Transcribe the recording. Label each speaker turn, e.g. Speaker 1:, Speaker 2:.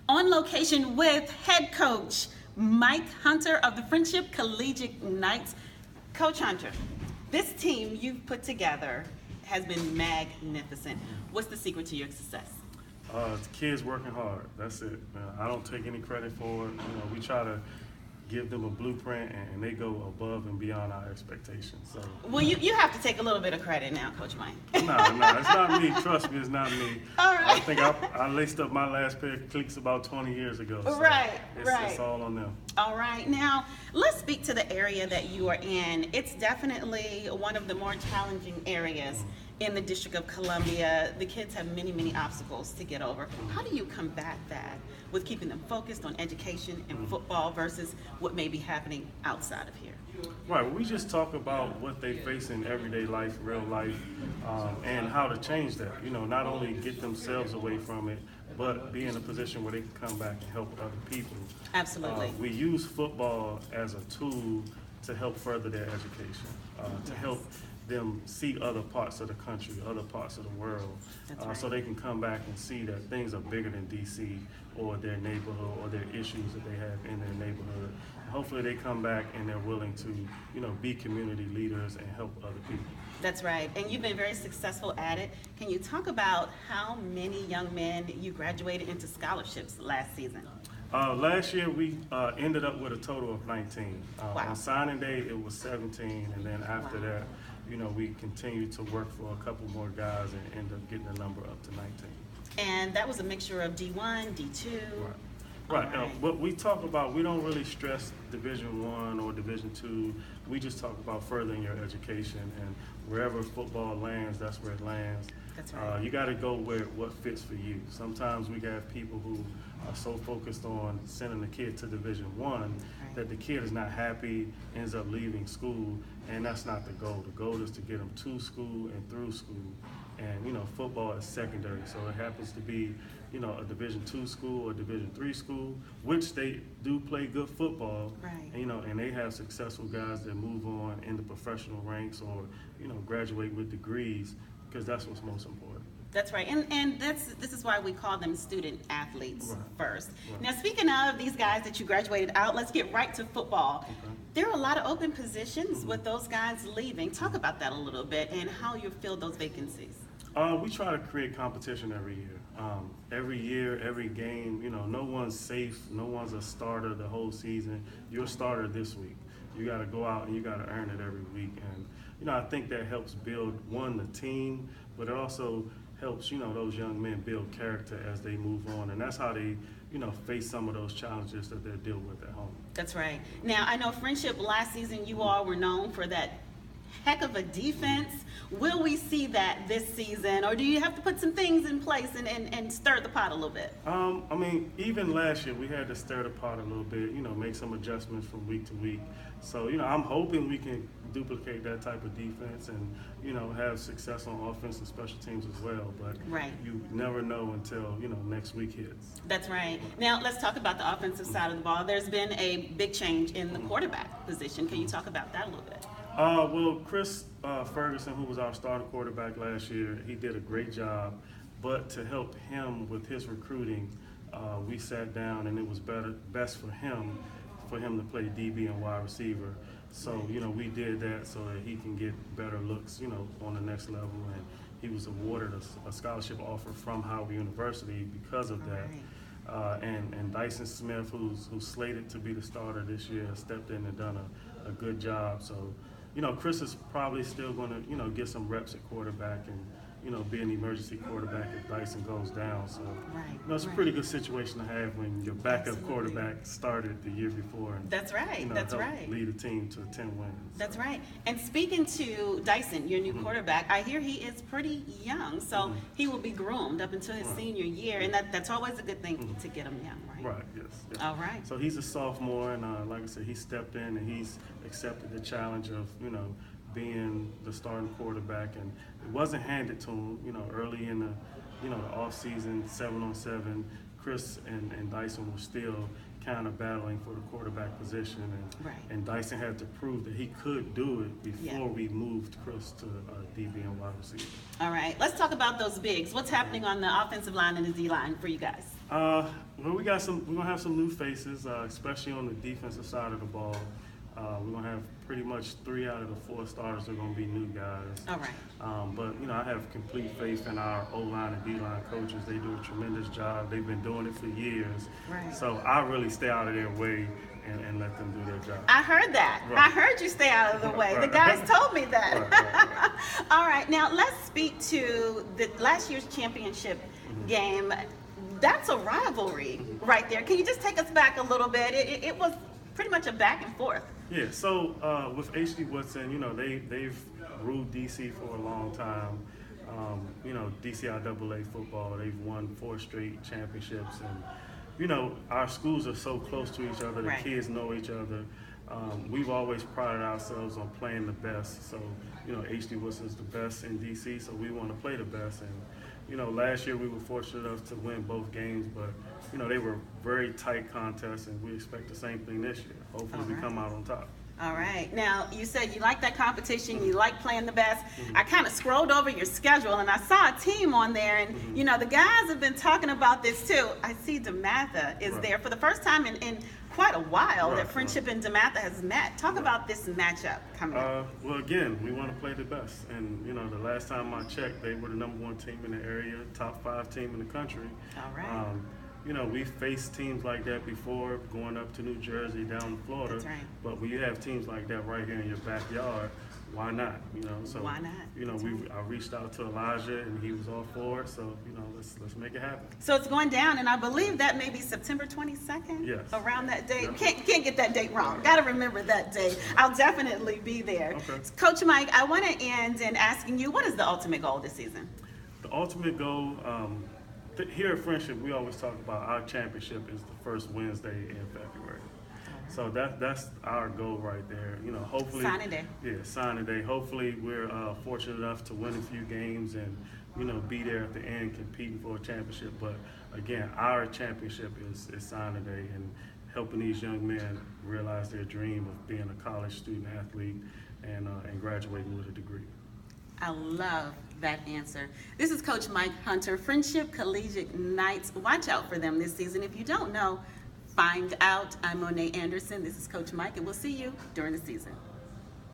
Speaker 1: on location with head coach Mike Hunter of the Friendship Collegiate Knights. Coach Hunter, this team you've put together has been magnificent. What's the secret to your success?
Speaker 2: It's kids working hard. That's it. I don't take any credit for it. We try to give them a blueprint, and they go above and beyond our expectations. So,
Speaker 1: well, you have to take a little bit of credit now, Coach Mike.
Speaker 2: No, it's not me. Trust me, it's not me.
Speaker 1: All right.
Speaker 2: I think I laced up my last pair of cleats about 20 years ago. So
Speaker 1: right.
Speaker 2: It's all on them.
Speaker 1: All right. Now, let's speak to the area that you are in. It's definitely one of the more challenging areas in the District of Columbia. The kids have many, many obstacles to get over. How do you combat that with keeping them focused on education and football versus what may be happening outside of here?
Speaker 2: Right, well, we just talk about what they face in everyday life, real life, and how to change that. Not only get themselves away from it, but be in a position where they can come back and help other people.
Speaker 1: Absolutely.
Speaker 2: We use football as a tool to help further their education, to help them see other parts of the country, other parts of the world,
Speaker 1: right.
Speaker 2: So they can come back and see that things are bigger than DC or their neighborhood or their issues that they have in their neighborhood. Hopefully they come back and they're willing to, be community leaders and help other people.
Speaker 1: That's right, and you've been very successful at it. Can you talk about how many young men you graduated into scholarships last season?
Speaker 2: Last year we ended up with a total of 19.
Speaker 1: Wow.
Speaker 2: On signing day it was 17, and then after that, we continued to work for a couple more guys and ended up getting the number up to 19.
Speaker 1: And that was a mixture of D1, D2.
Speaker 2: Right. What we talk about, we don't really stress Division I or Division II. We just talk about furthering your education, and wherever football lands, that's where it lands.
Speaker 1: That's right.
Speaker 2: You got to go where what fits for you. Sometimes we have people who are so focused on sending the kid to Division I that the kid is not happy, ends up leaving school, and that's not the goal. The goal is to get them to school and through school. And football is secondary, so it happens to be a Division II school or Division III school, which they do play good football.
Speaker 1: Right.
Speaker 2: And they have successful guys that move on in the professional ranks or graduate with degrees, because that's what's most important.
Speaker 1: That's right, and this is why we call them student athletes first.
Speaker 2: Right.
Speaker 1: Now, speaking of these guys that you graduated out, let's get right to football.
Speaker 2: Okay.
Speaker 1: There are a lot of open positions with those guys leaving. Talk about that a little bit and how you fill those vacancies.
Speaker 2: We try to create competition every year. Every game, no one's safe, no one's a starter the whole season. You're a starter this week. You got to go out and you got to earn it every week. And, I think that helps build, the team, but it also helps, those young men build character as they move on. And that's how they, face some of those challenges that they're dealing with at home.
Speaker 1: That's right. Now, I know Friendship last season, you all were known for that heck of a defense. Will we see that this season, or do you have to put some things in place and stir the pot a little bit?
Speaker 2: Even last year we had to stir the pot a little bit, make some adjustments from week to week. So, I'm hoping we can duplicate that type of defense and, have success on offense and special teams as well. But you never know until, next week hits.
Speaker 1: That's right. Now, let's talk about the offensive side of the ball. There's been a big change in the quarterback position. Can you talk about that a little bit?
Speaker 2: Well, Chris Ferguson, who was our starting quarterback last year, he did a great job. But to help him with his recruiting, we sat down, and it was best for him to play DB and wide receiver. So, we did that so that he can get better looks, on the next level. And he was awarded a scholarship offer from Howard University because of that. And Dyson Smith, who's slated to be the starter this year, stepped in and done a good job. So, Chris is probably still going to, get some reps at quarterback and, be an emergency quarterback if Dyson goes down. So, it's a pretty good situation to have when your backup quarterback started the year before. And,
Speaker 1: that's right.
Speaker 2: Lead a team to 10 wins.
Speaker 1: That's right. And speaking to Dyson, your new quarterback, I hear he is pretty young, so he will be groomed up until his senior year, and that's always a good thing to get him young, right?
Speaker 2: Right. Yes.
Speaker 1: All right.
Speaker 2: So he's a sophomore, and like I said, he stepped in and he's accepted the challenge of being the starting quarterback, and it wasn't handed to him. Early in the off season, 7-on-7, Chris and Dyson were still kind of battling for the quarterback position, and Dyson had to prove that he could do it before we moved Chris to DB and wide receiver.
Speaker 1: All right, let's talk about those bigs. What's happening on the offensive line and the D line for you guys?
Speaker 2: Well, we're gonna have some new faces, especially on the defensive side of the ball. We're gonna have pretty much 3 out of the 4 starters are gonna be new guys.
Speaker 1: All right.
Speaker 2: But I have complete faith in our O-line and D-line coaches. They do a tremendous job. They've been doing it for years.
Speaker 1: Right.
Speaker 2: So I really stay out of their way and let them do their job.
Speaker 1: I heard that.
Speaker 2: Right.
Speaker 1: I heard you stay out of the way.
Speaker 2: Right.
Speaker 1: The guys told me that.
Speaker 2: Right.
Speaker 1: All right. Now let's speak to the last year's championship game. That's a rivalry right there. Can you just take us back a little bit? It was pretty much a back and forth.
Speaker 2: Yeah, so with HD Woodson, they've ruled DC for a long time. DCIAA football, they've won 4 straight championships, and our schools are so close to each other. The
Speaker 1: Right.
Speaker 2: kids know each other. We've always prided ourselves on playing the best. So HD Woodson is the best in DC, so we want to play the best. And last year we were fortunate enough to win both games, but they were very tight contests, and we expect the same thing this year. Hopefully we come out on top.
Speaker 1: All right. Now, you said you like that competition, you like playing the best. I kind of scrolled over your schedule and I saw a team on there, and the guys have been talking about this too. I see DeMatha is
Speaker 2: Right.
Speaker 1: there for the first time in quite a while
Speaker 2: Right,
Speaker 1: that Friendship and DeMatha has met. Talk about this matchup coming up.
Speaker 2: Well, again, we want to play the best, and the last time I checked, they were the #1 team in the area, top 5 team in the country.
Speaker 1: All right.
Speaker 2: We faced teams like that before, going up to New Jersey, down to Florida.
Speaker 1: That's right.
Speaker 2: But when you have teams like that right here in your backyard, why not? So
Speaker 1: Why not?
Speaker 2: I reached out to Elijah, and he was all for it. So let's make it happen.
Speaker 1: So it's going down, and I believe that may be September 22nd.
Speaker 2: Yes.
Speaker 1: Around that date.
Speaker 2: Yeah.
Speaker 1: Can't get that date wrong. Got to remember that date. I'll definitely be there.
Speaker 2: Okay.
Speaker 1: Coach Mike, I want to end in asking you, what is the ultimate goal this season?
Speaker 2: The ultimate goal, here at Friendship, we always talk about our championship is the first Wednesday in February. So that's our goal right there. Hopefully.
Speaker 1: Signing day.
Speaker 2: Yeah, signing day. Hopefully we're fortunate enough to win a few games and be there at the end competing for a championship. But again, our championship is signing day and helping these young men realize their dream of being a college student athlete and graduating with a degree.
Speaker 1: I love that answer. This is Coach Mike Hunter, Friendship Collegiate Knights. Watch out for them this season. If you don't know, find out. I'm Monet Anderson. This is Coach Mike, and we'll see you during the season.